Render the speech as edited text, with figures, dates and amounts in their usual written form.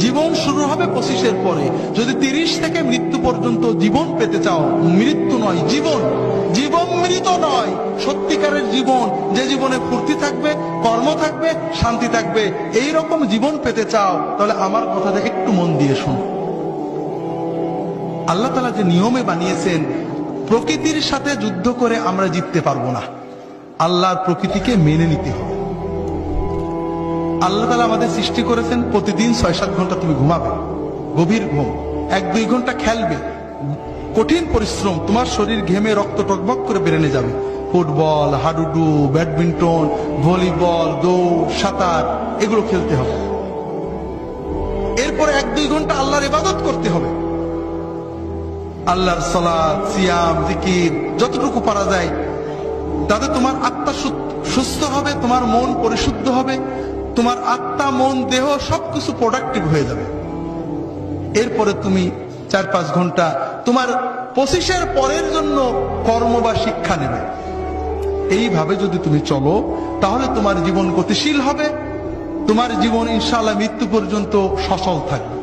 জীবন শুরু হবে 25-এর পরে। যদি 30 থেকে মৃত্যু পর্যন্ত জীবন পেতে চাও, মৃত্যু নয় জীবন, জীবন মৃত নয়, সত্যিকারের জীবন, যে জীবনে ফুর্তি থাকবে, কর্ম থাকবে, শান্তি থাকবে, এই রকম জীবন পেতে চাও, তাহলে আমার কথাটা একটু মন দিয়ে শোনো। আল্লাহ তাআলা যে নিয়মে বানিয়েছেন, প্রকৃতির সাথে যুদ্ধ করে আমরা জিততে পারবো না, আল্লাহর প্রকৃতিকে মেনে নিতে হবে। আল্লাহ তাআলা আমাদের সৃষ্টি করেছেন, প্রতিদিন 6-7 ঘন্টা তুমি ঘুমাবে, গভীর ঘুম, 1-2 ঘন্টা খেলবে, কঠিন পরিশ্রম, তোমার শরীর ঘেমে রক্ত টকবক করে বেরেনে যাবে, ফুটবল, হাডুডু, ব্যাডমিন্টন, ভলিবল, দৌড়, সাঁতার, এগুলো খেলতে হবে। এরপরে 1-2 ঘন্টা আল্লাহর ইবাদত করতে হবে, আল্লাহর সালাত, সিয়াম, জিকির যতটুকু পারা যায়, তাতে তোমার আত্মা সুস্থ হবে, তোমার মন পরিশুদ্ধ হবে, তোমার আত্মা, মন, দেহ সবকিছু প্রোডাক্টিভ হয়ে যাবে। এরপরে তুমি 4-5 ঘন্টা তোমার 25-এর পরের জন্য কর্ম বা শিক্ষা নেবে। এইভাবে যদি তুমি চলো, তাহলে তোমার জীবন গতিশীল হবে, তোমার জীবন ইনশাআল্লাহ মৃত্যু পর্যন্ত সচল থাকবে।